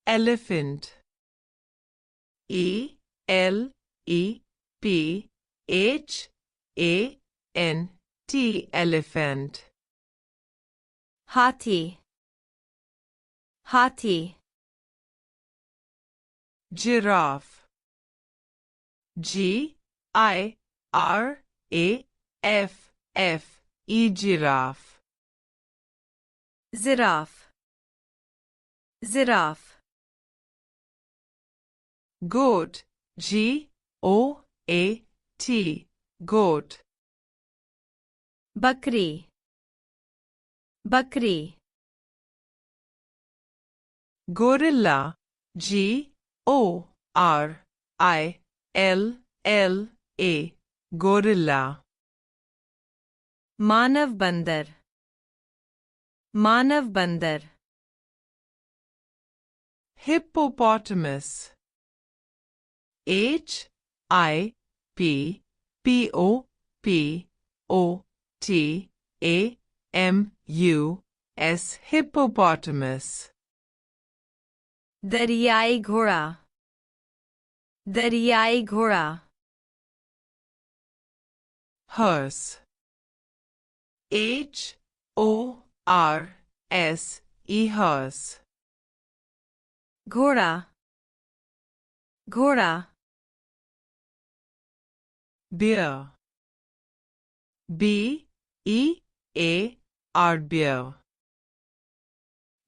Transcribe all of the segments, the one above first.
elephant. ELEPHANT, elephant. Hathi, hathi. Giraffe. GIRAFFE, giraffe. Ziraffe, ziraffe. Goat. GOAT, goat. Bakri, bakri. Gorilla. GORILLA, gorilla. मानव बंदर, मानव बंदर. Hippopotamus. HIPPOPOTAMUS, hippopotamus. दरियाई घोड़ा, दरियाई घोड़ा. Hearse. HORSE, hearse. घोड़ा, घोड़ा. Bear. BEAR, bear.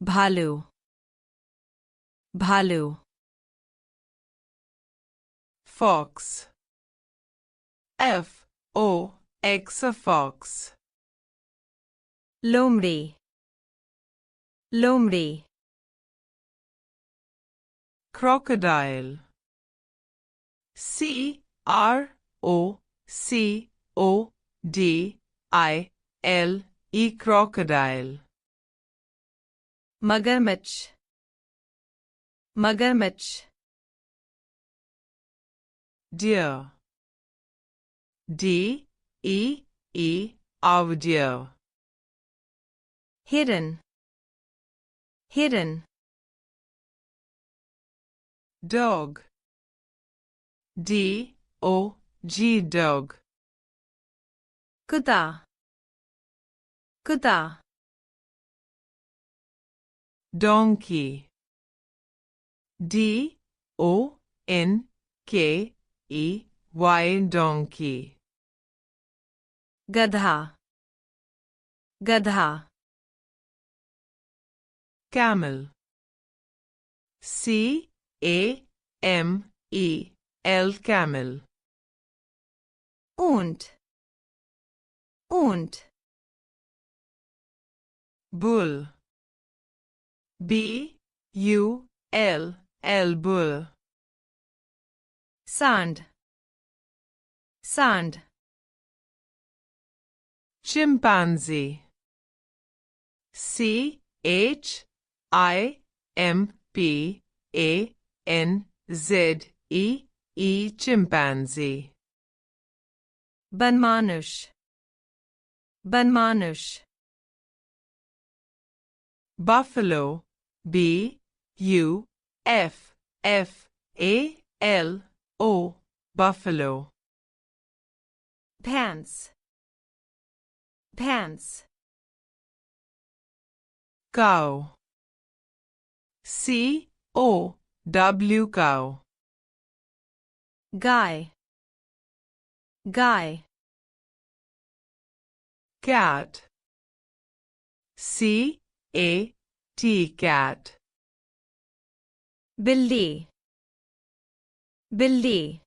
भालू, भालू. Fox. FOX, fox. लोमड़ी, लोमड़ी. Crocodile. CROCODILE, crocodile. मगरमच्छ, मगरमच्छ. Deer. DEER, deer. हिरन, हिरन. Dog. DOG, dog. कुत्ता, कुत्ता. Donkey. DONKEY, donkey. गधा, गधा. Camel. CAMEL, camel. ऊंट, ऊंट. Bull. BULL, bull. सांड, सांड. Chimpanzee. CHIMPANZEE, chimpanzee. बनमानुष, बनमानुष. Buffalo. BUFFALO, buffalo. Pants, pants. Cow. COW, cow. Guy, guy. Cat. CAT, cat. बिल्ली, बिल्ली.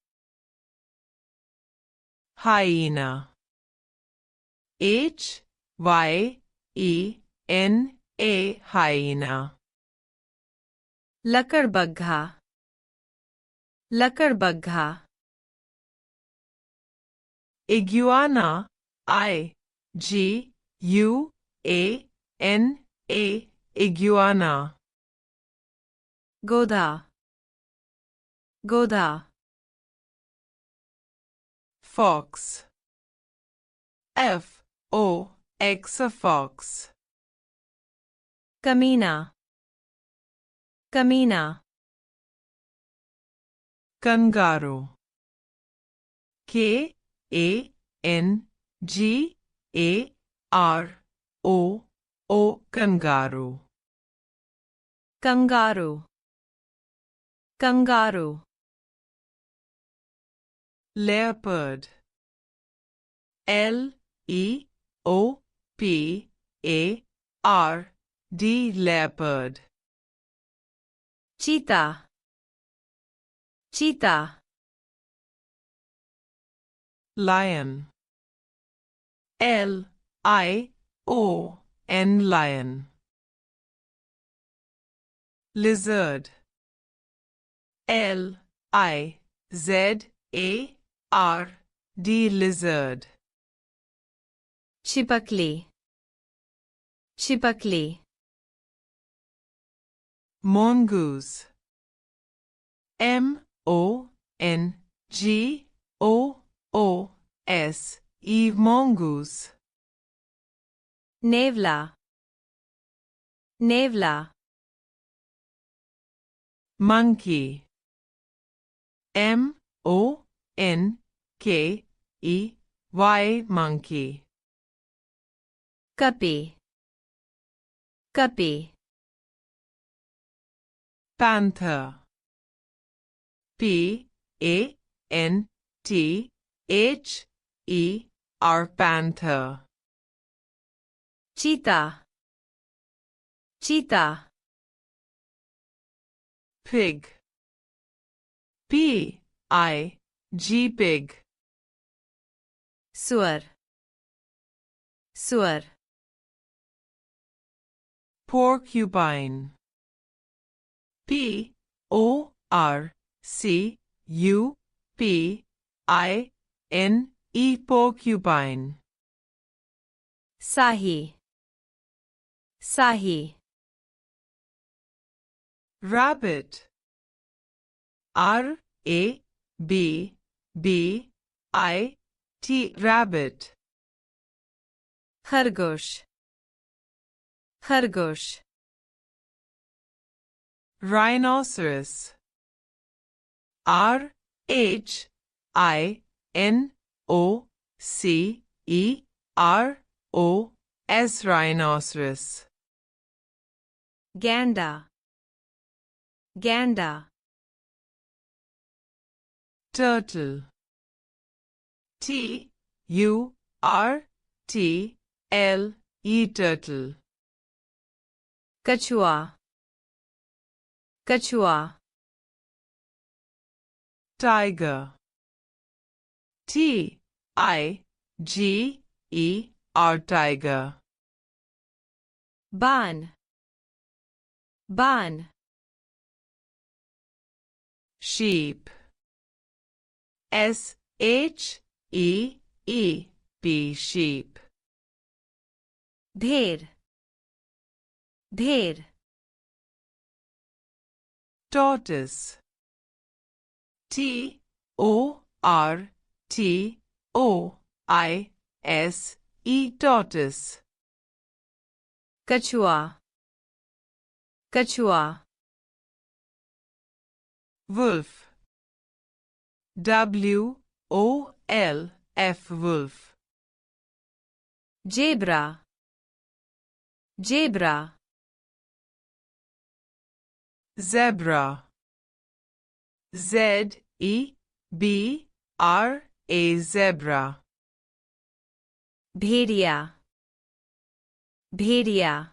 Hyena. HYENA, hyena. लकड़बग्घा, लकड़बग्घा. Iguana. IGUANA, iguana. Godha, Godha. Fox. FOX, fox. कमीना, कमीना. kangaroo. Kangaroo, kangaroo. Kangaroo. Kangaroo. Leopard. Leopard, leopard. Cheetah. Cheetah. Lion. Lion, lion. Lizard. Lizard, lizard. Chipakli. Chipakli. Mongoose. Mongoose, mongoose. Nevla. Nevla. Monkey. Monkey, monkey. Guppy. Guppy. Panther. Panther, panther. Cheetah. Cheetah. Pig. Pig, pig. Suar. Suar. Porcupine. Porcupine, porcupine. Sahi. Sahi. Rabbit. Rabbit, rabbit. Khargosh. Khargosh. Rhinoceros. Rhinoceros, rhinoceros. Gander. Gander. Turtle. Turtle. Kachua. Kachua. Tiger. Tiger. Ban. Ban. Sheep. Sheep. Dher. Dher. Tortoise. Tortoise. Kachua. Kachua. Wolf. Wolf. Zebra. Zebra. Zebra. Zebra. Bhedia. Bhedia.